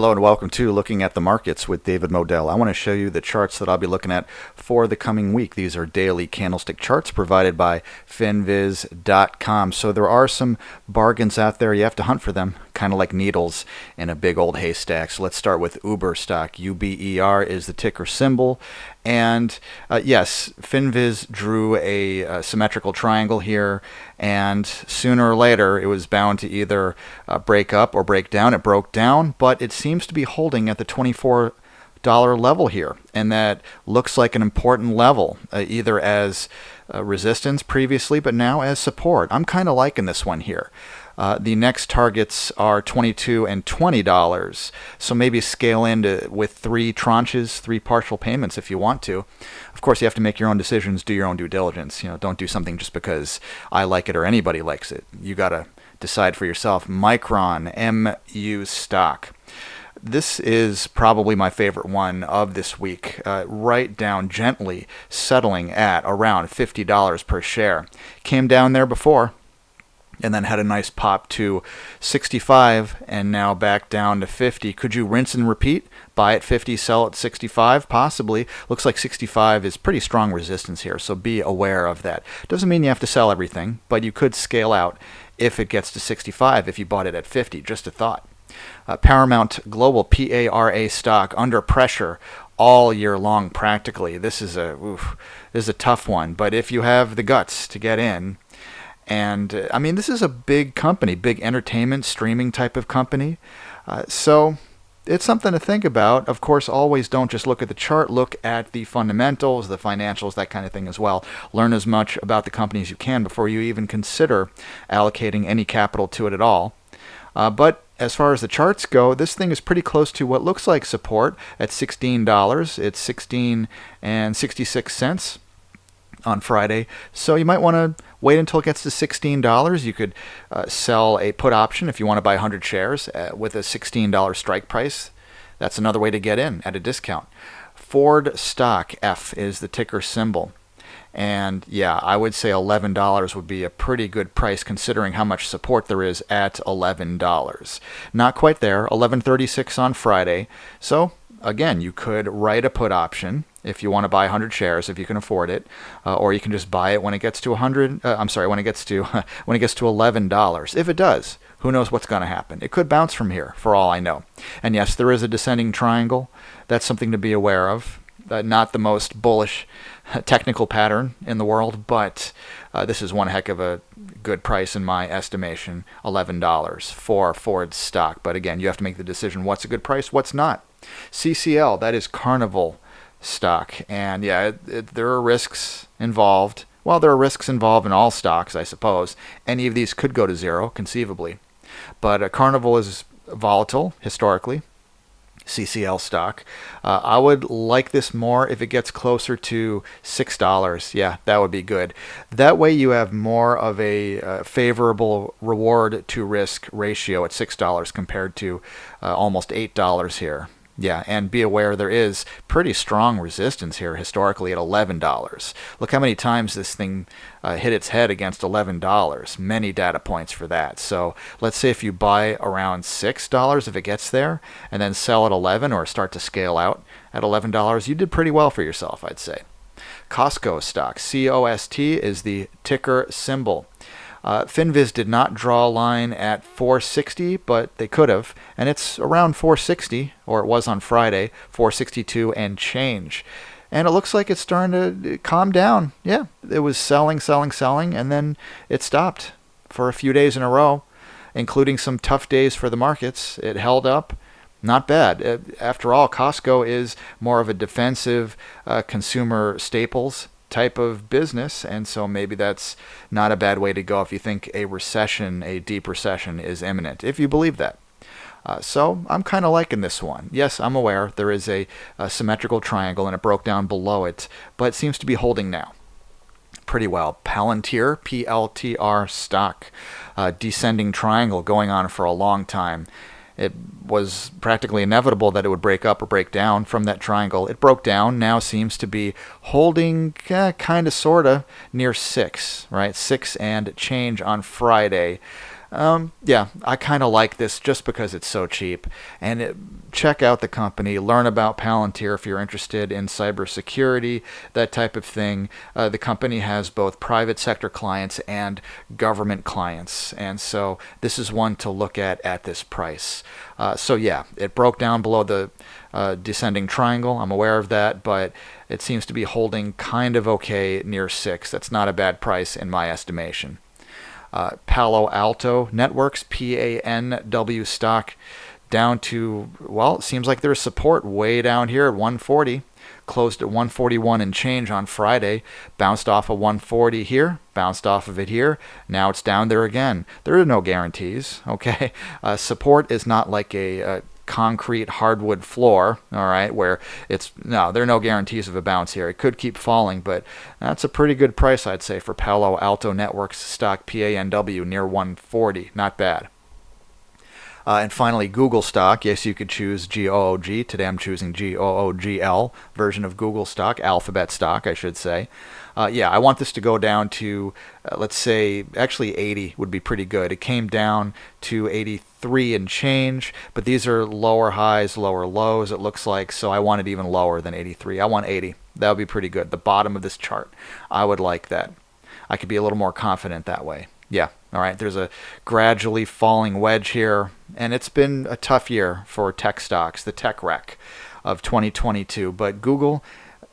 Hello and welcome to Looking at the Markets with David Modell. I want to show you the charts that I'll be looking at for the coming week. These are daily candlestick charts provided by finviz.com. So there are some bargains out there. You have to hunt for them, kind of like needles in a big old haystack. So let's start with Uber stock. UBER is the ticker symbol. And yes, Finviz drew a symmetrical triangle here, and sooner or later it was bound to either break up or break down. It broke down, but it seems to be holding at the $24 level here, and that looks like an important level, either as resistance previously, but now as support. I'm kind of liking this one here. The next targets are $22 and $20, so maybe scale into with three tranches, three partial payments if you want to. Of course, you have to make your own decisions, do your own due diligence. Don't do something just because I like it or anybody likes it. You got to decide for yourself. Micron, MU stock. This is probably my favorite one of this week. Right down gently, settling at around $50 per share. Came down there before, and then had a nice pop to 65 and now back down to 50. Could you rinse and repeat? Buy at 50, sell at 65? Possibly. Looks like 65 is pretty strong resistance here, so be aware of that. Doesn't mean you have to sell everything, but you could scale out if it gets to 65 if you bought it at 50. Just a thought. Paramount Global, PARA stock, under pressure all year long practically. This is a tough one, but if you have the guts to get in, and I mean, this is a big company, big entertainment streaming type of company. So it's something to think about. Of course, always don't just look at the chart. Look at the fundamentals, the financials, that kind of thing as well. Learn as much about the company as you can before you even consider allocating any capital to it at all. But as far as the charts go, this thing is pretty close to what looks like support at $16. It's 16 and 66 cents on Friday. So you might want to wait until it gets to $16. You could sell a put option if you want to buy 100 shares with a $16 strike price. That's another way to get in at a discount. Ford stock, F is the ticker symbol. And yeah, I would say $11 would be a pretty good price considering how much support there is at $11. Not quite there, $11.36 on Friday. So again, you could write a put option if you want to buy 100 shares, if you can afford it, or you can just buy it when it gets to when it gets to $11. If it does, who knows what's going to happen? It could bounce from here, for all I know. And yes, there is a descending triangle. That's something to be aware of. Not the most bullish technical pattern in the world, but this is one heck of a good price in my estimation, $11 for Ford stock. But again, you have to make the decision what's a good price, what's not. CCL, that is Carnival stock. And yeah, there are risks involved. Well, there are risks involved in all stocks, I suppose. Any of these could go to zero, conceivably. But Carnival is volatile historically. CCL stock. I would like this more if it gets closer to $6. Yeah, that would be good. That way you have more of a favorable reward to risk ratio at $6 compared to almost $8 here. Yeah, and be aware there is pretty strong resistance here historically at $11. Look how many times this thing hit its head against $11. Many data points for that. So let's say if you buy around $6 if it gets there, and then sell at 11 or start to scale out at $11, you did pretty well for yourself, I'd say. Costco stock, COST is the ticker symbol. Finviz did not draw a line at 460, but they could have, and it's around 460, or it was on Friday, 462 and change. And it looks like it's starting to calm down. Yeah, it was selling, and then it stopped for a few days in a row, including some tough days for the markets. It held up. Not bad. After all, Costco is more of a defensive consumer staples type of business, and so maybe that's not a bad way to go if you think a recession, a deep recession, is imminent, if you believe that. So I'm kind of liking this one. Yes, I'm aware there is a symmetrical triangle and it broke down below it, but it seems to be holding now pretty well. Palantir, PLTR stock, descending triangle going on for a long time. It was practically inevitable that it would break up or break down from that triangle. It broke down, now seems to be holding kind of sort of near 6, right? 6 and change on Friday. Yeah, I kind of like this just because it's so cheap. Check out the company, learn about Palantir if you're interested in cybersecurity, that type of thing. The company has both private sector clients and government clients, and so this is one to look at this price. So yeah, it broke down below the descending triangle. I'm aware of that, but it seems to be holding kind of okay near 6. That's not a bad price in my estimation. Palo Alto Networks, PANW stock, down to, well, it seems like there's support way down here at 140. Closed at 141 and change on Friday. Bounced off of 140 here, bounced off of it here. Now it's down there again. There are no guarantees, okay? Support is not like a concrete hardwood floor, all right, where there are no guarantees of a bounce here. It could keep falling, but that's a pretty good price, I'd say, for Palo Alto Networks stock, PANW, near 140. Not bad. And finally, Google stock. Yes, you could choose GOOG. Today I'm choosing GOOGL, version of Google stock, Alphabet stock, I should say. Yeah, I want this to go down to, let's say, actually 80 would be pretty good. It came down to 83 and change, but these are lower highs, lower lows, it looks like, so I want it even lower than 83. I want 80. That would be pretty good. The bottom of this chart, I would like that. I could be a little more confident that way. Yeah, all right, there's a gradually falling wedge here, and it's been a tough year for tech stocks, the tech wreck of 2022. But Google,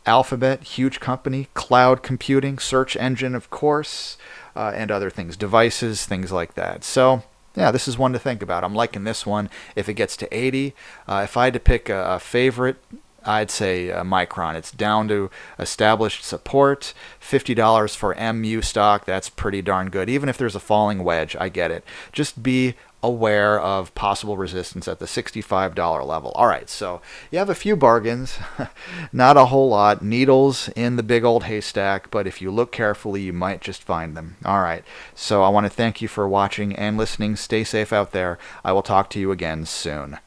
Alphabet, huge company, cloud computing, search engine, of course, and other things, devices, things like that. So, yeah, this is one to think about. I'm liking this one if it gets to 80. If I had to pick a favorite, I'd say Micron. It's down to established support. $50 for MU stock. That's pretty darn good. Even if there's a falling wedge, I get it. Just be aware of possible resistance at the $65 level. All right, so you have a few bargains, not a whole lot, needles in the big old haystack, but if you look carefully, you might just find them. All right, so I want to thank you for watching and listening. Stay safe out there. I will talk to you again soon.